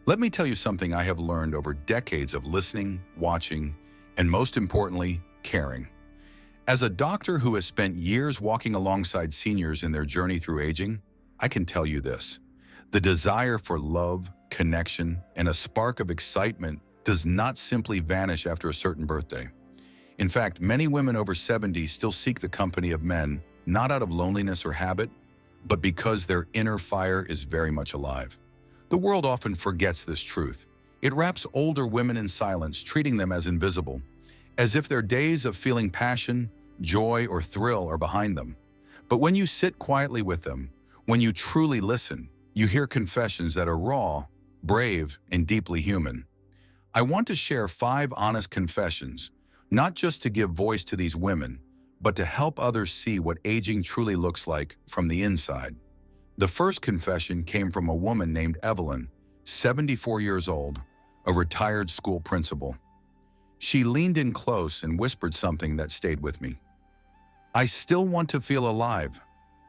Let me tell you something I have learned over decades of listening, watching, and most importantly, caring. As a doctor who has spent years walking alongside seniors in their journey through aging, I can tell you this. The desire for love, connection, and a spark of excitement does not simply vanish after a certain birthday. In fact, many women over 70 still seek the company of men, not out of loneliness or habit, but because their inner fire is very much alive. The world often forgets this truth. It wraps older women in silence, treating them as invisible, as if their days of feeling passion, joy, or thrill are behind them. But when you sit quietly with them, when you truly listen, you hear confessions that are raw, brave, and deeply human. I want to share 5 honest confessions, not just to give voice to these women, but to help others see what aging truly looks like from the inside. The first confession came from a woman named Evelyn, 74 years old, a retired school principal. She leaned in close and whispered something that stayed with me. "I still want to feel alive.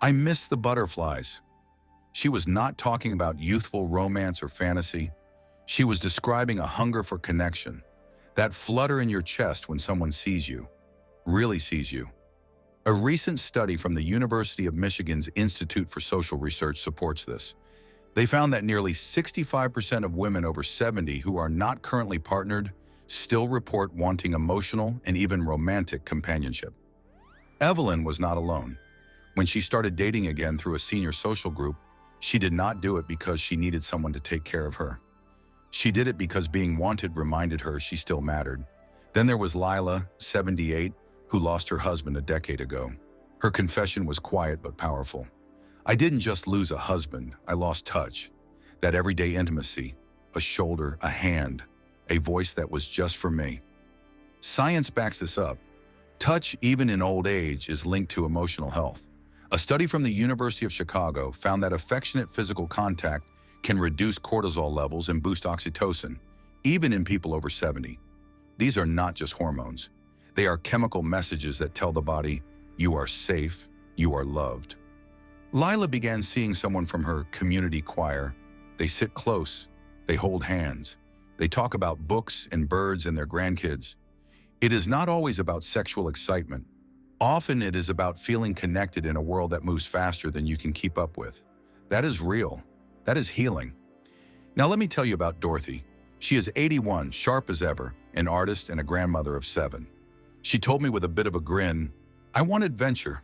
I miss the butterflies." She was not talking about youthful romance or fantasy. She was describing a hunger for connection, that flutter in your chest when someone sees you, really sees you. A recent study from the University of Michigan's Institute for Social Research supports this. They found that nearly 65% of women over 70 who are not currently partnered still report wanting emotional and even romantic companionship. Evelyn was not alone. When she started dating again through a senior social group, she did not do it because she needed someone to take care of her. She did it because being wanted reminded her she still mattered. Then there was Lila, 78, who lost her husband a decade ago. Her confession was quiet but powerful. "I didn't just lose a husband, I lost touch. That everyday intimacy, a shoulder, a hand, a voice that was just for me." Science backs this up. Touch, even in old age, is linked to emotional health. A study from the University of Chicago found that affectionate physical contact can reduce cortisol levels and boost oxytocin, even in people over 70. These are not just hormones. They are chemical messages that tell the body, you are safe, you are loved. Lila began seeing someone from her community choir. They sit close, they hold hands, they talk about books and birds and their grandkids. It is not always about sexual excitement. Often it is about feeling connected in a world that moves faster than you can keep up with. That is real. That is healing. Now let me tell you about Dorothy. She is 81, sharp as ever, an artist and a grandmother of 7. She told me with a bit of a grin, "I want adventure.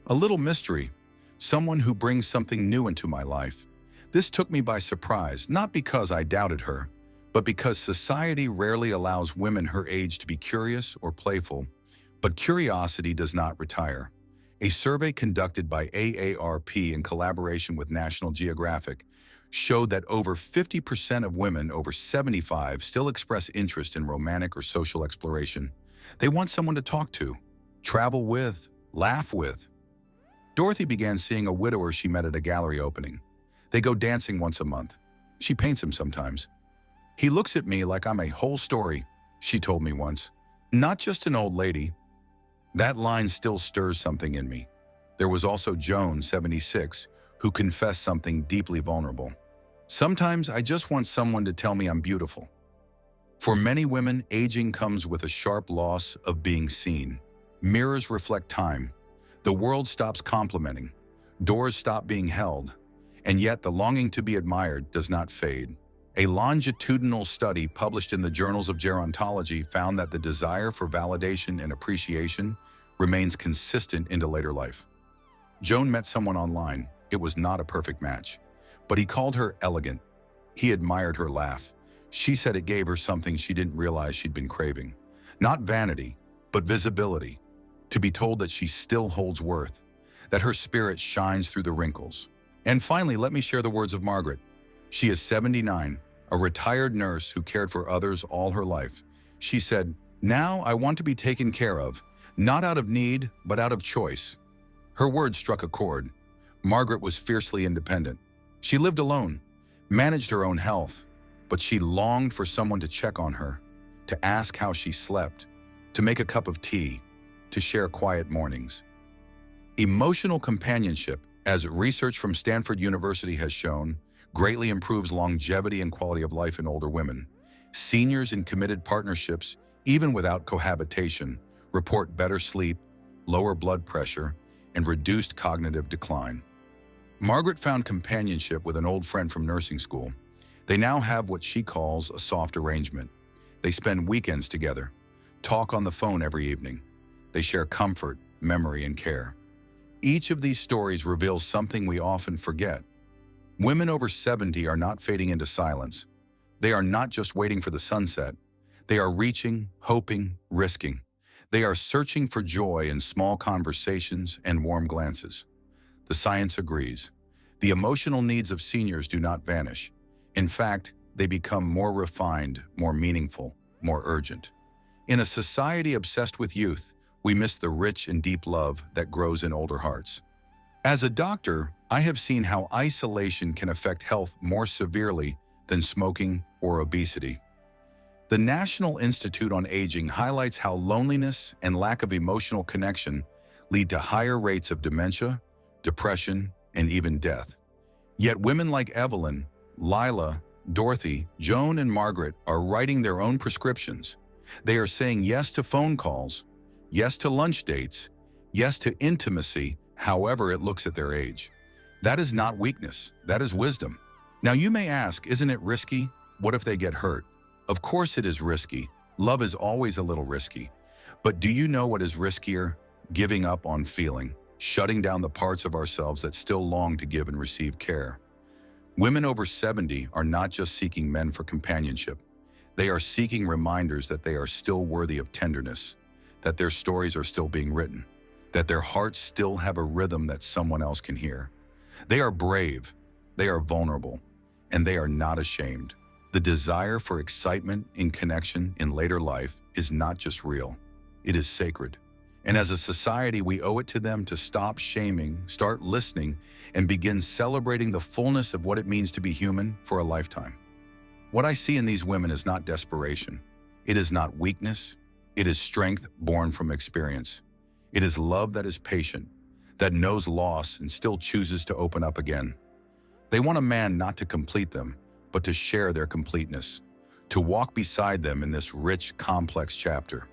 A little mystery. Someone who brings something new into my life." This took me by surprise, not because I doubted her, but because society rarely allows women her age to be curious or playful. But curiosity does not retire. A survey conducted by AARP in collaboration with National Geographic showed that over 50% of women over 75 still express interest in romantic or social exploration. They want someone to talk to, travel with, laugh with. Dorothy began seeing a widower she met at a gallery opening. They go dancing once a month. She paints him sometimes. "He looks at me like I'm a whole story," she told me once. "Not just an old lady." That line still stirs something in me. There was also Joan, 76, who confessed something deeply vulnerable. "Sometimes I just want someone to tell me I'm beautiful." For many women, aging comes with a sharp loss of being seen. Mirrors reflect time. The world stops complimenting. Doors stop being held. And yet the longing to be admired does not fade. A longitudinal study published in the Journals of Gerontology found that the desire for validation and appreciation remains consistent into later life. Joan met someone online. It was not a perfect match, but he called her elegant. He admired her laugh. She said it gave her something she didn't realize she'd been craving. Not vanity, but visibility. To be told that she still holds worth, that her spirit shines through the wrinkles. And finally, let me share the words of Margaret. She is 79, a retired nurse who cared for others all her life. She said, "Now I want to be taken care of, not out of need, but out of choice." Her words struck a chord. Margaret was fiercely independent. She lived alone, managed her own health, but she longed for someone to check on her, to ask how she slept, to make a cup of tea, to share quiet mornings. Emotional companionship, as research from Stanford University has shown, greatly improves longevity and quality of life in older women. Seniors in committed partnerships, even without cohabitation, report better sleep, lower blood pressure, and reduced cognitive decline. Margaret found companionship with an old friend from nursing school. They now have what she calls a soft arrangement. They spend weekends together, talk on the phone every evening. They share comfort, memory, and care. Each of these stories reveals something we often forget. Women over 70 are not fading into silence. They are not just waiting for the sunset. They are reaching, hoping, risking. They are searching for joy in small conversations and warm glances. The science agrees. The emotional needs of seniors do not vanish. In fact, they become more refined, more meaningful, more urgent. In a society obsessed with youth, we miss the rich and deep love that grows in older hearts. As a doctor, I have seen how isolation can affect health more severely than smoking or obesity. The National Institute on Aging highlights how loneliness and lack of emotional connection lead to higher rates of dementia, depression, and even death. Yet women like Evelyn, Lila, Dorothy, Joan, and Margaret are writing their own prescriptions. They are saying yes to phone calls, yes to lunch dates, yes to intimacy, however it looks at their age. That is not weakness, that is wisdom. Now you may ask, isn't it risky? What if they get hurt? Of course it is risky. Love is always a little risky. But do you know what is riskier? Giving up on feeling, shutting down the parts of ourselves that still long to give and receive care. Women over 70 are not just seeking men for companionship. They are seeking reminders that they are still worthy of tenderness, that their stories are still being written, that their hearts still have a rhythm that someone else can hear. They are brave, they are vulnerable, and they are not ashamed. The desire for excitement in connection in later life is not just real, it is sacred. And as a society, we owe it to them to stop shaming, start listening, and begin celebrating the fullness of what it means to be human for a lifetime. What I see in these women is not desperation. It is not weakness. It is strength born from experience. It is love that is patient, that knows loss and still chooses to open up again. They want a man not to complete them, but to share their completeness, to walk beside them in this rich, complex chapter.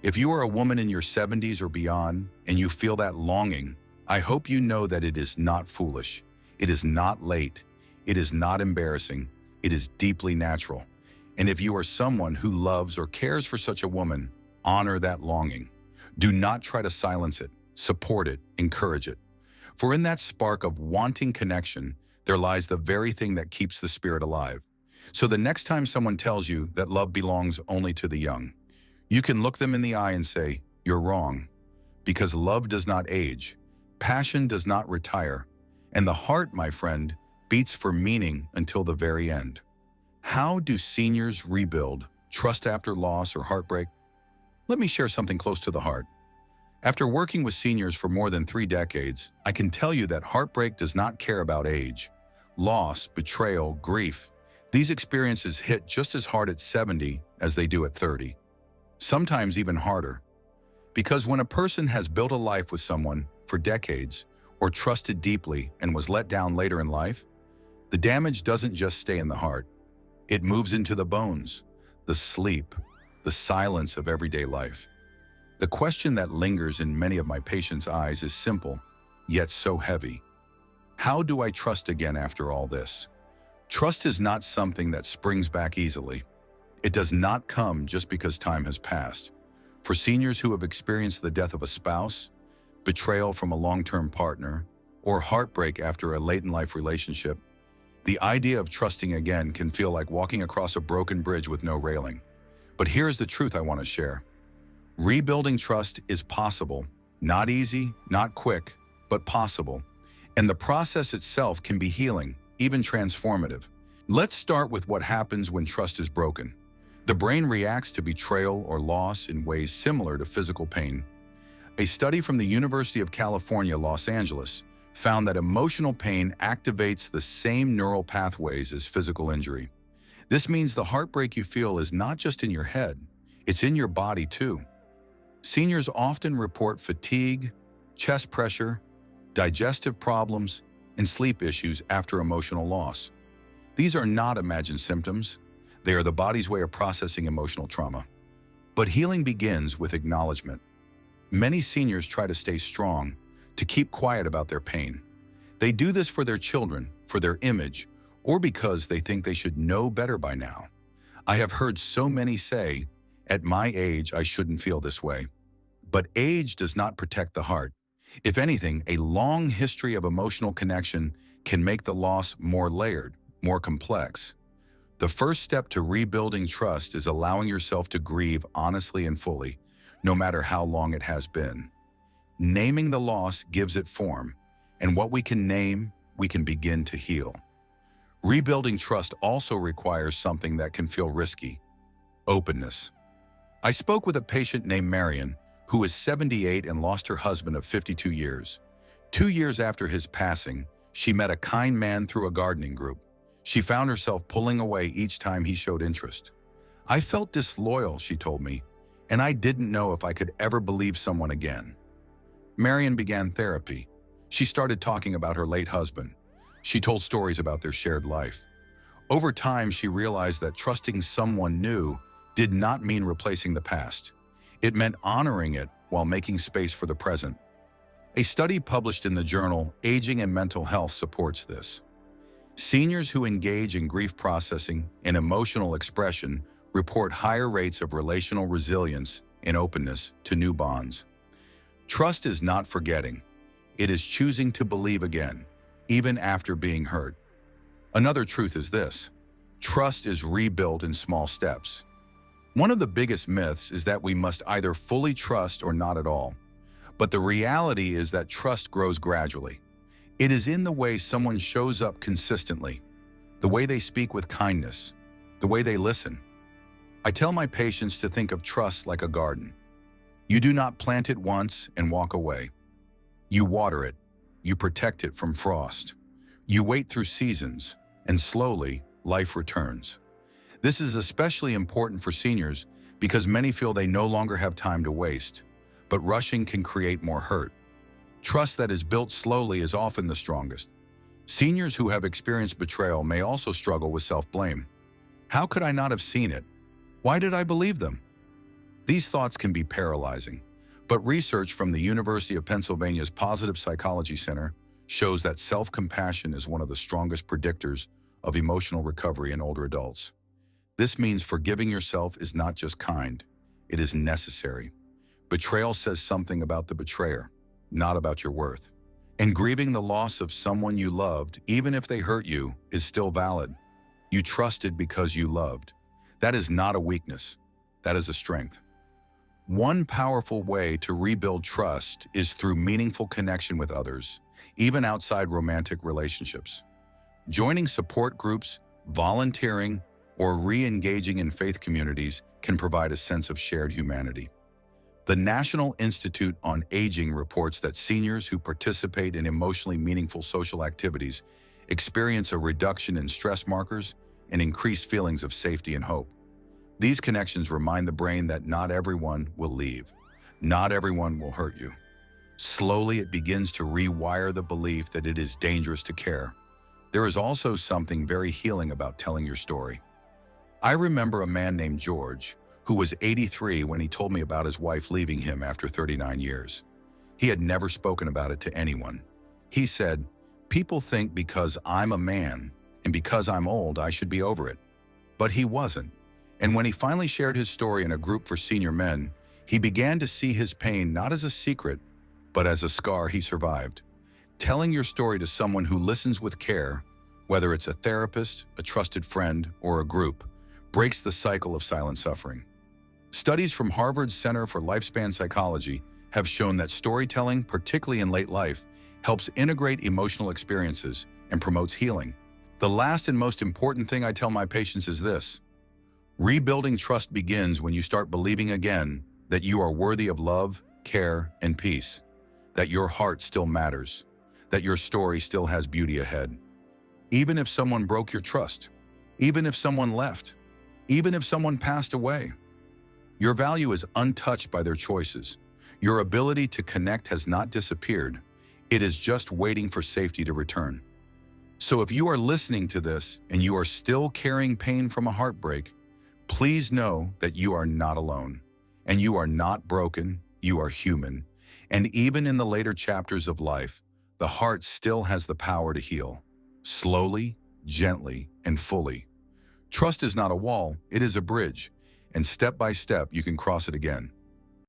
If you are a woman in your 70s or beyond and you feel that longing, I hope you know that it is not foolish. It is not late. It is not embarrassing. It is deeply natural. And if you are someone who loves or cares for such a woman, honor that longing. Do not try to silence it. Support it. Encourage it. For in that spark of wanting connection, there lies the very thing that keeps the spirit alive. So the next time someone tells you that love belongs only to the young, you can look them in the eye and say, you're wrong. Because love does not age, passion does not retire, and the heart, my friend, beats for meaning until the very end. How do seniors rebuild trust after loss or heartbreak? Let me share something close to the heart. After working with seniors for more than 3 decades, I can tell you that heartbreak does not care about age. Loss, betrayal, grief, these experiences hit just as hard at 70 as they do at 30. Sometimes even harder. Because when a person has built a life with someone for decades or trusted deeply and was let down later in life, the damage doesn't just stay in the heart. It moves into the bones, the sleep, the silence of everyday life. The question that lingers in many of my patients' eyes is simple, yet so heavy. How do I trust again after all this? Trust is not something that springs back easily. It does not come just because time has passed. For seniors who have experienced the death of a spouse, betrayal from a long-term partner, or heartbreak after a late-in-life relationship, the idea of trusting again can feel like walking across a broken bridge with no railing. But here's the truth I want to share. Rebuilding trust is possible. Not easy, not quick, but possible. And the process itself can be healing, even transformative. Let's start with what happens when trust is broken. The brain reacts to betrayal or loss in ways similar to physical pain. A study from the University of California, Los Angeles, found that emotional pain activates the same neural pathways as physical injury. This means the heartbreak you feel is not just in your head, it's in your body too. Seniors often report fatigue, chest pressure, digestive problems, and sleep issues after emotional loss. These are not imagined symptoms. They are the body's way of processing emotional trauma. But healing begins with acknowledgement. Many seniors try to stay strong, to keep quiet about their pain. They do this for their children, for their image, or because they think they should know better by now. I have heard so many say, "At my age, I shouldn't feel this way." But age does not protect the heart. If anything, a long history of emotional connection can make the loss more layered, more complex. The first step to rebuilding trust is allowing yourself to grieve honestly and fully, no matter how long it has been. Naming the loss gives it form, and what we can name, we can begin to heal. Rebuilding trust also requires something that can feel risky: openness. I spoke with a patient named Marion, who is 78 and lost her husband of 52 years. 2 years after his passing, she met a kind man through a gardening group. She found herself pulling away each time he showed interest. "I felt disloyal," she told me, "and I didn't know if I could ever believe someone again." Marion began therapy. She started talking about her late husband. She told stories about their shared life. Over time, she realized that trusting someone new did not mean replacing the past. It meant honoring it while making space for the present. A study published in the journal Aging and Mental Health supports this. Seniors who engage in grief processing and emotional expression report higher rates of relational resilience and openness to new bonds. Trust is not forgetting. It is choosing to believe again, even after being hurt. Another truth is this: trust is rebuilt in small steps. One of the biggest myths is that we must either fully trust or not at all. But the reality is that trust grows gradually. It is in the way someone shows up consistently, the way they speak with kindness, the way they listen. I tell my patients to think of trust like a garden. You do not plant it once and walk away. You water it. You protect it from frost. You wait through seasons, and slowly, life returns. This is especially important for seniors because many feel they no longer have time to waste, but rushing can create more hurt. Trust that is built slowly is often the strongest. Seniors who have experienced betrayal may also struggle with self-blame. How could I not have seen it? Why did I believe them? These thoughts can be paralyzing, but research from the University of Pennsylvania's Positive Psychology Center shows that self-compassion is one of the strongest predictors of emotional recovery in older adults. This means forgiving yourself is not just kind, it is necessary. Betrayal says something about the betrayer, not about your worth. And grieving the loss of someone you loved, even if they hurt you, is still valid. You trusted because you loved. That is not a weakness, that is a strength. One powerful way to rebuild trust is through meaningful connection with others, even outside romantic relationships. Joining support groups, volunteering, or re-engaging in faith communities can provide a sense of shared humanity. The National Institute on Aging reports that seniors who participate in emotionally meaningful social activities experience a reduction in stress markers and increased feelings of safety and hope. These connections remind the brain that not everyone will leave. Not everyone will hurt you. Slowly, it begins to rewire the belief that it is dangerous to care. There is also something very healing about telling your story. I remember a man named George, who was 83 when he told me about his wife leaving him after 39 years. He had never spoken about it to anyone. He said, "People think because I'm a man and because I'm old, I should be over it." But he wasn't. And when he finally shared his story in a group for senior men, he began to see his pain not as a secret, but as a scar he survived. Telling your story to someone who listens with care, whether it's a therapist, a trusted friend, or a group, breaks the cycle of silent suffering. Studies from Harvard's Center for Lifespan Psychology have shown that storytelling, particularly in late life, helps integrate emotional experiences and promotes healing. The last and most important thing I tell my patients is this: rebuilding trust begins when you start believing again that you are worthy of love, care, and peace, that your heart still matters, that your story still has beauty ahead. Even if someone broke your trust, even if someone left, even if someone passed away, your value is untouched by their choices. Your ability to connect has not disappeared. It is just waiting for safety to return. So if you are listening to this and you are still carrying pain from a heartbreak, please know that you are not alone. And you are not broken, you are human. And even in the later chapters of life, the heart still has the power to heal. Slowly, gently, and fully. Trust is not a wall, it is a bridge. And step by step, you can cross it again.